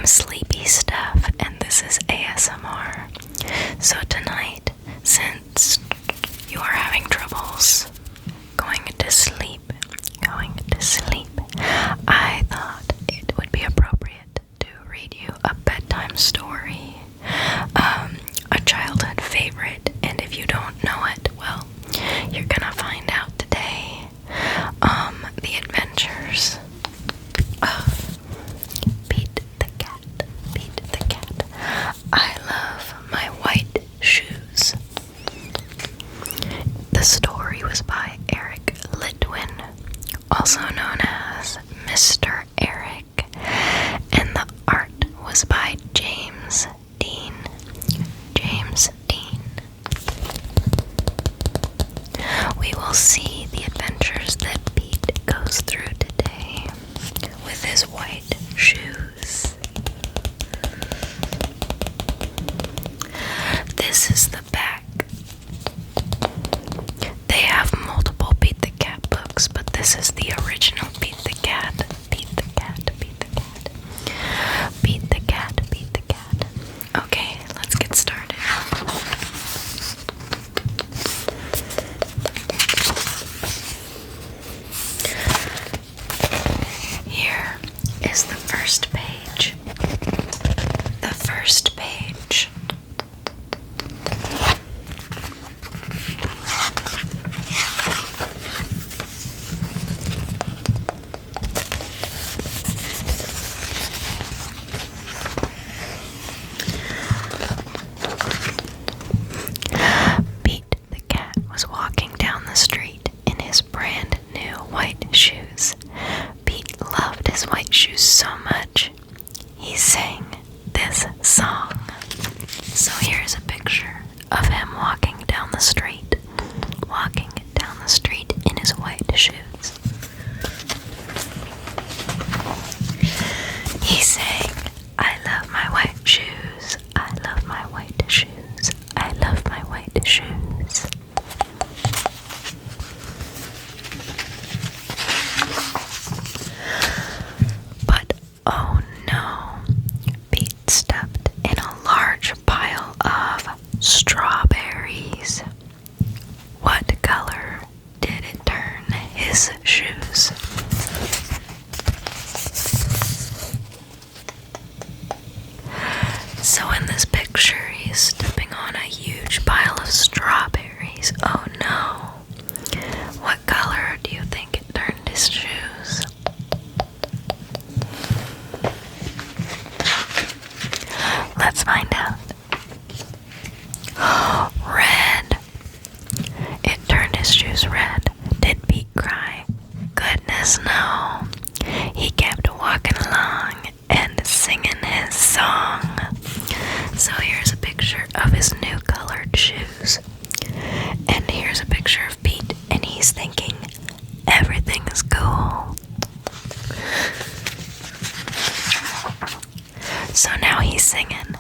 some sleepy stuff, and this is ASMR. So tonight, since you are having troubles going to sleep, I thought it would be appropriate to read you a bedtime story, a childhood favorite, and if you don't know it, well, you're gonna find out today. The adventures of Pete the Cat. I love my white shoes. The story was by Eric Litwin, also known as Mr. Eric, and the art was by James Dean. We will see the adventures that Pete goes through today with his white shoes. This is the back. They have multiple Pete the Cat books, but this is the original Pete the Cat. Okay, let's get started. Here is the first page. Pete the Cat was walking down the street in his brand new white shoes. Pete loved his white shoes so much, he sang this song. So here's a picture of him walking down the street in his white shoes. He sang, "I love my white shoes, I love my white shoes, I love my white shoes." But oh no, Pete stepped in a large pile of strawberries. What color did it turn his shoes? So in this picture, he's stepping on a huge pile of strawberries. Oh no. What color do you think it turned his shoes? Let's find out. Red. It turned his shoes red. Did Pete cry? Goodness, no. He kept walking along and singing his song. So here's a picture of his new colored shoes. And here's a picture of Pete, and he's thinking, everything is cool. So now he's singing,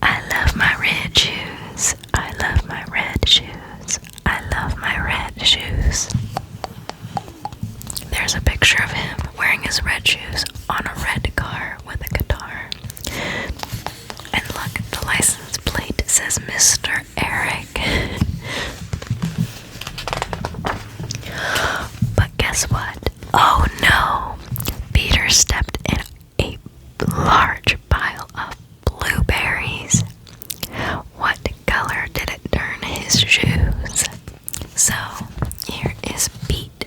"I love my red shoes, I love my red shoes, I love my red shoes." There's a picture of him wearing his red shoes on a red car with a guitar. And look, the license plate says Mr. Eric. But guess what? Oh no! Peter stepped in a large pile of blueberries. What color did it turn his shoes? So here is Pete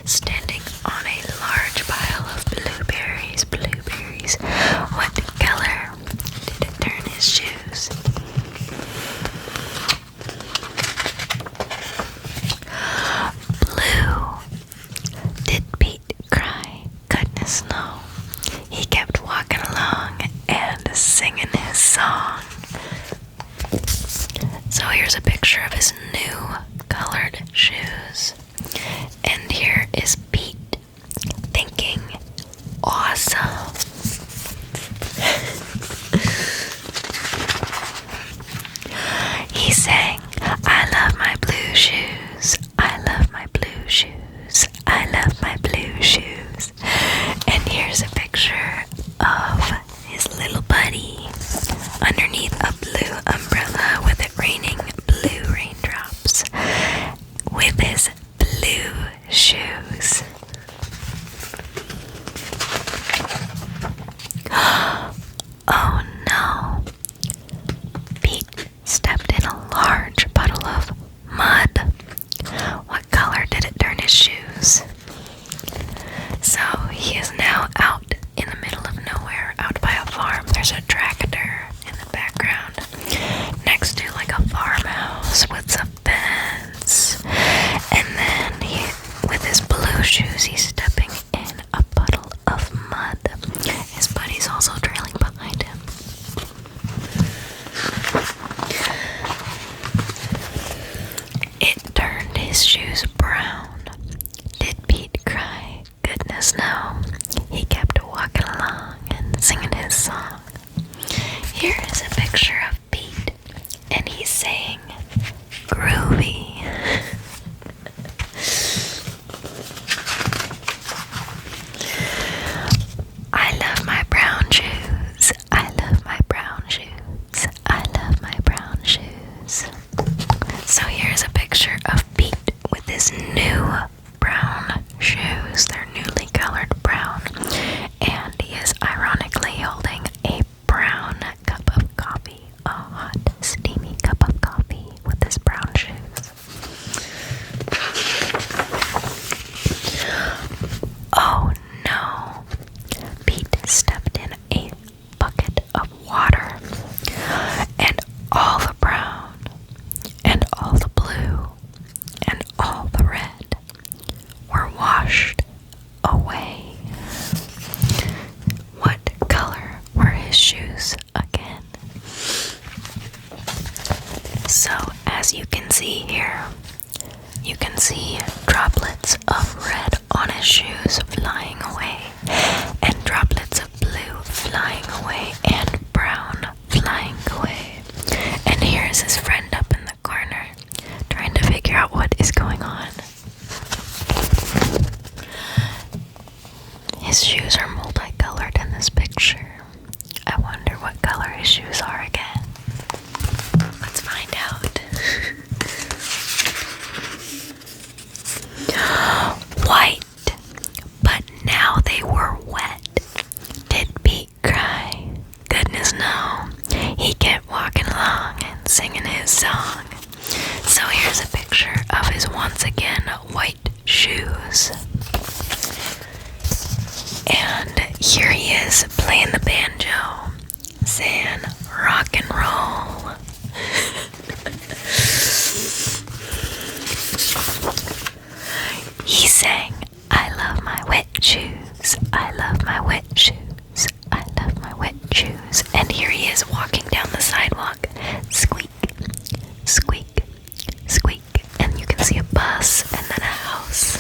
standing on a large pile of blueberries. What color did it turn his shoes? Blue. Did Pete cry? Goodness, no. He kept walking along and singing his song. So here's a picture of his new colored shoes. And here is Pete thinking, awesome. He sang, "I love my blue shoes, I love my blue shoes, I love my blue shoes." And here's a picture of his little he is now out in the middle of nowhere, out by a farm. There's a tractor in the background next to like a farmhouse with some fence. And then with his blue shoes, he's stepping in a puddle of mud. His buddy's also trailing behind him. It turned his shoes brown. Did Pete cry? Goodness no. He kept walking along and singing his song. Here is a picture of Pete, and he's saying, groovy. I love my brown shoes. I love my brown shoes. I love my brown shoes. So here's a picture of Pete with his new brown shoes. They're newly colored brown. And he is ironically holding a brown cup of coffee. A hot, steamy cup of coffee with his brown shoes. Oh no. Pete stepped in a bucket of water. And all the brown, and all the blue, and all the red were washed away. What color were his shoes again? So, as you can see here, you can see droplets of red on his shoes flying away, and droplets of blue flying away, and brown flying away. And here's his friend up in the corner, trying to figure out what is going on. His shoes are multicolored in this picture. I wonder what color his shoes are again. Let's find out. White, but now they were wet. Did Pete cry? Goodness no. He kept walking along and singing his song. So here's a picture of his once again white shoes. And here he is playing the banjo, saying rock and roll. He sang, I love my wet shoes, I love my wet shoes, I love my wet shoes. And here he is walking down the sidewalk, squeak, squeak, squeak. And you can see a bus and then a house.